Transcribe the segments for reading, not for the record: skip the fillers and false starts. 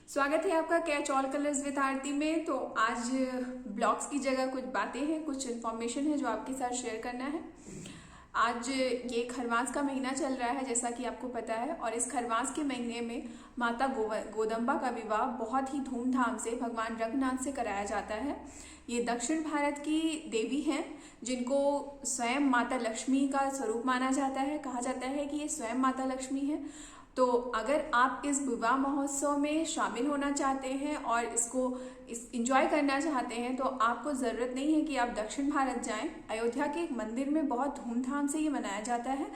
स्वागत है आपका कैच ऑल कलर्स विद आरती में। तो आज ब्लॉग्स की जगह कुछ बातें हैं, कुछ इन्फॉर्मेशन है जो आपके साथ शेयर करना है। आज ये खरवास का महीना चल रहा है जैसा कि आपको पता है, और इस खरवास के महीने में माता गोदम्बा का विवाह बहुत ही धूमधाम से भगवान रघुनाथ से कराया जाता है। ये दक्षिण भारत की देवी हैं जिनको स्वयं माता लक्ष्मी का स्वरूप माना जाता है। कहा जाता है कि ये स्वयं माता लक्ष्मी है। तो अगर आप इस विवाह महोत्सव में शामिल होना चाहते हैं और इसको इंजॉय करना चाहते हैं तो आपको ज़रूरत नहीं है कि आप दक्षिण भारत जाएं। अयोध्या के एक मंदिर में बहुत धूमधाम से ये मनाया जाता है।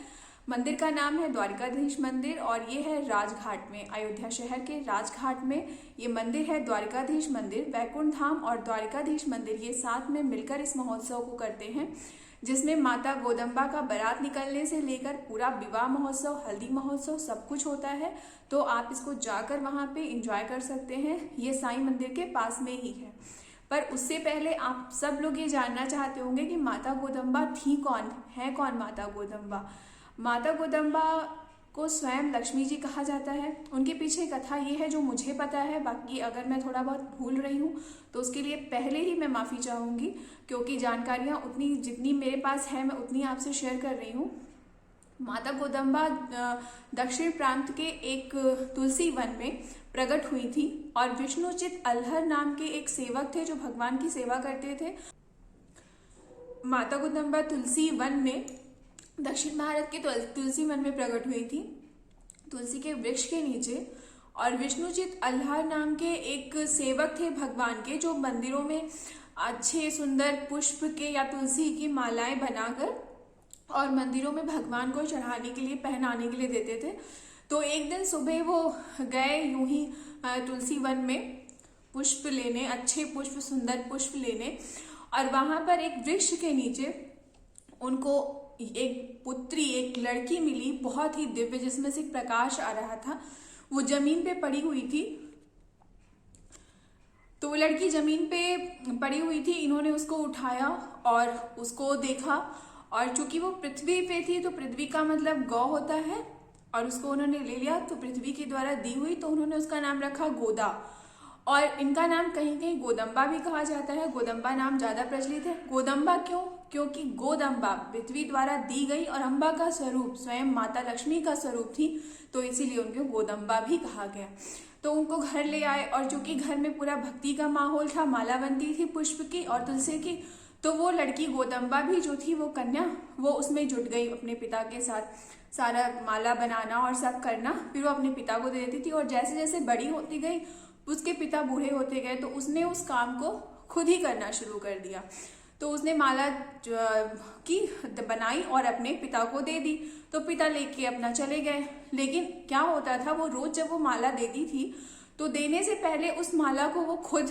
मंदिर का नाम है द्वारिकाधीश मंदिर और ये है राजघाट में, अयोध्या शहर के राजघाट में ये मंदिर है। द्वारिकाधीश मंदिर, वैकुंठ धाम और द्वारिकाधीश मंदिर ये साथ में मिलकर इस महोत्सव को करते हैं, जिसमें माता गोदम्बा का बारात निकलने से लेकर पूरा विवाह महोत्सव, हल्दी महोत्सव सब कुछ होता है। तो आप इसको जाकर वहाँ पे एंजॉय कर सकते हैं। ये साईं मंदिर के पास में ही है। पर उससे पहले आप सब लोग ये जानना चाहते होंगे कि माता गोदम्बा थी कौन, है कौन माता गोदम्बा। माता गोदम्बा को स्वयं लक्ष्मी जी कहा जाता है। उनके पीछे कथा ये है जो मुझे पता है, बाकी अगर मैं थोड़ा बहुत भूल रही हूँ तो उसके लिए पहले ही मैं माफ़ी चाहूँगी, क्योंकि जानकारियाँ उतनी जितनी मेरे पास है मैं उतनी आपसे शेयर कर रही हूँ। माता गोदम्बा दक्षिण प्रांत के एक तुलसी वन में प्रकट हुई थी और विष्णुचित अल्हर नाम के एक सेवक थे जो भगवान की सेवा करते थे। माता गोदम्बा तुलसी वन में, दक्षिण भारत के तुलसी वन में प्रकट हुई थी, तुलसी के वृक्ष के नीचे। और विष्णुचित अल्हार नाम के एक सेवक थे भगवान के, जो मंदिरों में अच्छे सुंदर पुष्प के या तुलसी की मालाएं बनाकर और मंदिरों में भगवान को चढ़ाने के लिए, पहनाने के लिए देते थे। तो एक दिन सुबह वो गए यूं ही तुलसी वन में पुष्प लेने, अच्छे पुष्प, सुंदर पुष्प लेने, और वहां पर एक वृक्ष के नीचे उनको एक पुत्री, एक लड़की मिली, बहुत ही दिव्य, जिसमें से प्रकाश आ रहा था। वो जमीन पे पड़ी हुई थी। तो वो लड़की जमीन पे पड़ी हुई थी। इन्होंने उसको उठाया और उसको देखा, और चूंकि वो पृथ्वी पे थी तो पृथ्वी का मतलब गौ होता है, और उसको उन्होंने ले लिया। तो पृथ्वी के द्वारा दी हुई, तो उन्होंने उसका नाम रखा गोदा। और इनका नाम कहीं कहीं गोदम्बा भी कहा जाता है। गोदम्बा नाम ज्यादा प्रचलित है। गोदम्बा क्यों? क्योंकि गोदम्बा पृथ्वी द्वारा दी गई और अम्बा का स्वरूप स्वयं माता लक्ष्मी का स्वरूप थी, तो इसीलिए उनको गोदम्बा भी कहा गया। तो उनको घर ले आए, और चूंकि घर में पूरा भक्ति का माहौल था, माला बनती थी पुष्प की और तुलसी की, तो वो लड़की गोदम्बा भी जो थी, वो कन्या, वो उसमें जुट गई अपने पिता के साथ, सारा माला बनाना और सब करना। फिर वो अपने पिता को दे देती थी, और जैसे जैसे बड़ी होती गई, उसके पिता बूढ़े होते गए, तो उसने उस काम को खुद ही करना शुरू कर दिया। तो उसने माला की बनाई और अपने पिता को दे दी। तो पिता लेके अपना चले गए। लेकिन क्या होता था, वो रोज जब वो माला देती थी तो देने से पहले उस माला को वो खुद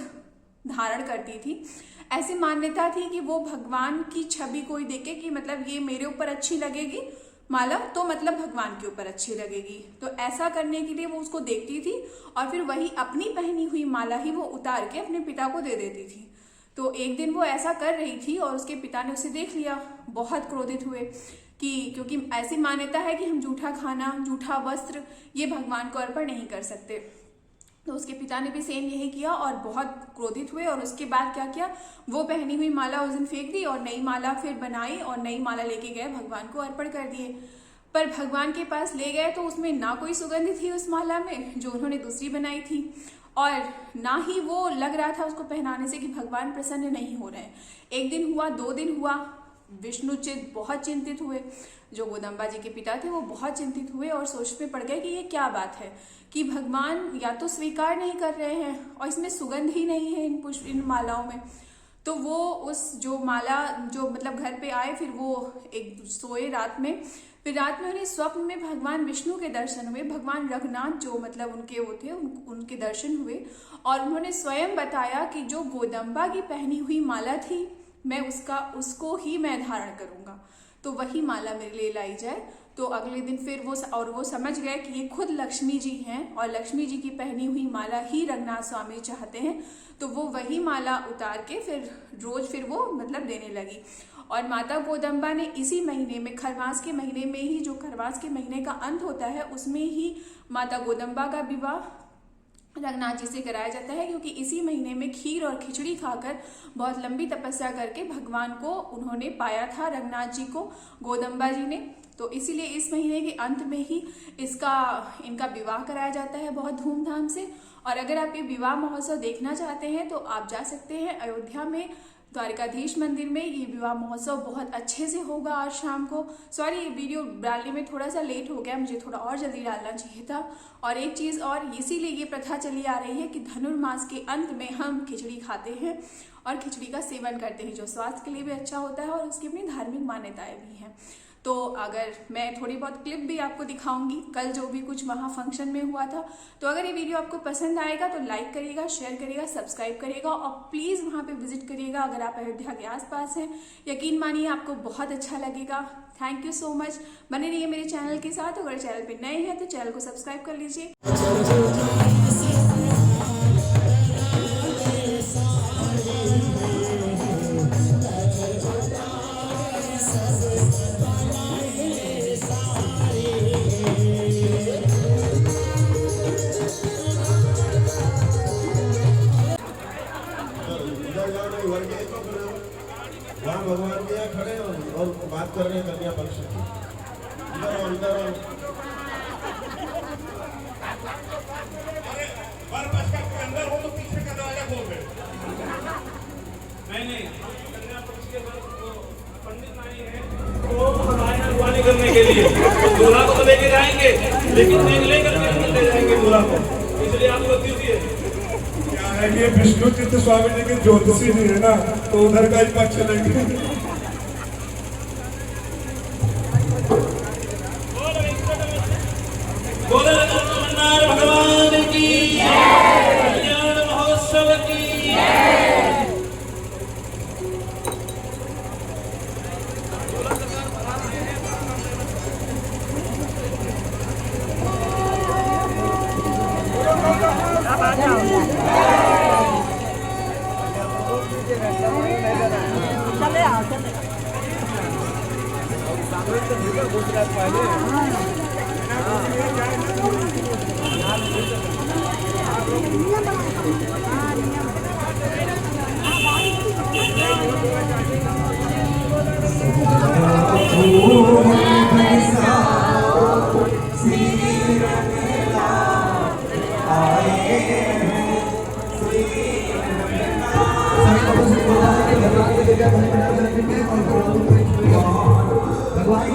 धारण करती थी। ऐसी मान्यता थी कि वो भगवान की छवि कोई देखे कि मतलब ये मेरे ऊपर अच्छी लगेगी माला, तो मतलब भगवान के ऊपर अच्छी लगेगी। तो ऐसा करने के लिए वो उसको देखती थी और फिर वही अपनी पहनी हुई माला ही वो उतार के अपने पिता को दे देती थी। तो एक दिन वो ऐसा कर रही थी और उसके पिता ने उसे देख लिया, बहुत क्रोधित हुए कि क्योंकि ऐसी मान्यता है कि हम जूठा खाना, जूठा वस्त्र ये भगवान को अर्पण नहीं कर सकते। तो उसके पिता ने भी सेम यही किया और बहुत क्रोधित हुए। और उसके बाद क्या किया, वो पहनी हुई माला उस दिन फेंक दी और नई माला फिर बनाई और नई माला लेके गए, भगवान को अर्पण कर दिए। पर भगवान के पास ले गए तो उसमें ना कोई सुगंध थी उस माला में जो उन्होंने दूसरी बनाई थी, और ना ही वो लग रहा था उसको पहनाने से कि भगवान प्रसन्न नहीं हो रहे हैं। एक दिन हुआ, 2 दिन हुआ, विष्णुचित बहुत चिंतित हुए। जो गोदम्बा जी के पिता थे वो बहुत चिंतित हुए और सोच में पड़ गए कि ये क्या बात है कि भगवान या तो स्वीकार नहीं कर रहे हैं और इसमें सुगंध ही नहीं है इन पुष्प, इन मालाओं में। तो वो उस जो माला जो मतलब घर पे आए, फिर वो एक सोए रात में। फिर रात में उन्हें स्वप्न में भगवान विष्णु के दर्शन हुए, भगवान रघुनाथ जो मतलब उनके वो थे, उनके दर्शन हुए, और उन्होंने स्वयं बताया कि जो गोदम्बा की पहनी हुई माला थी, मैं उसको ही मैं धारण करूंगा, तो वही माला मेरे लिए लाई जाए। तो अगले दिन फिर वो समझ गए कि ये खुद लक्ष्मी जी हैं और लक्ष्मी जी की पहनी हुई माला ही रघुनाथ स्वामी चाहते हैं। तो वो वही माला उतार के फिर रोज फिर वो मतलब देने लगी। और माता गोदम्बा ने इसी महीने में, खरवास के महीने में ही, जो खरवास के महीने का अंत होता है उसमें ही माता गोदम्बा का विवाह रंगनाथ जी से कराया जाता है, क्योंकि इसी महीने में खीर और खिचड़ी खाकर बहुत लंबी तपस्या करके भगवान को उन्होंने पाया था, रंगनाथ जी को गोदम्बा जी ने। तो इसीलिए इस महीने के अंत में ही इनका विवाह कराया जाता है बहुत धूमधाम से। और अगर आप ये विवाह महोत्सव देखना चाहते हैं तो आप जा सकते हैं अयोध्या में द्वारिकाधीश मंदिर में। ये विवाह महोत्सव बहुत अच्छे से होगा आज शाम को। सॉरी, ये वीडियो डालने में थोड़ा सा लेट हो गया, मुझे थोड़ा और जल्दी डालना चाहिए था। और एक चीज़ और, इसीलिए ये प्रथा चली आ रही है कि धनुर्मास के अंत में हम खिचड़ी खाते हैं और खिचड़ी का सेवन करते हैं, जो स्वास्थ्य के लिए भी अच्छा होता है और उसकी अपनी धार्मिक मान्यताएं भी हैं। तो अगर मैं थोड़ी बहुत क्लिप भी आपको दिखाऊंगी कल जो भी कुछ वहाँ फंक्शन में हुआ था। तो अगर ये वीडियो आपको पसंद आएगा तो लाइक करिएगा, शेयर करिएगा, सब्सक्राइब करिएगा और प्लीज़ वहाँ पे विजिट करिएगा अगर आप अयोध्या के आसपास हैं। यकीन मानिए आपको बहुत अच्छा लगेगा। Thank you so much. बने रहिए मेरे चैनल के साथ। अगर चैनल पर नए हैं तो चैनल को सब्सक्राइब कर लीजिए। वहाँ भगवान के यहाँ खड़े और बात कर रहे हैं कन्या पक्ष की। इधर और इधर और वर पक्ष का अंदर हो तो पीछे का दरवाजा खोल दे। नहीं कन्या पक्ष के पंडित आए हैं तो हमारे अगवानी करने के लिए दूल्हा को तो लेके जाएंगे, लेकिन लेकर के ले जाएंगे दूल्हा को, इसलिए आप लोग दीजिए। ये विष्णु चित्त स्वामी जी के ज्योतिषी जी है ना, तो उधर का ही पक्ष लेंगे। भगवान की कल्याण महोत्सव की चले आओ चले भगवान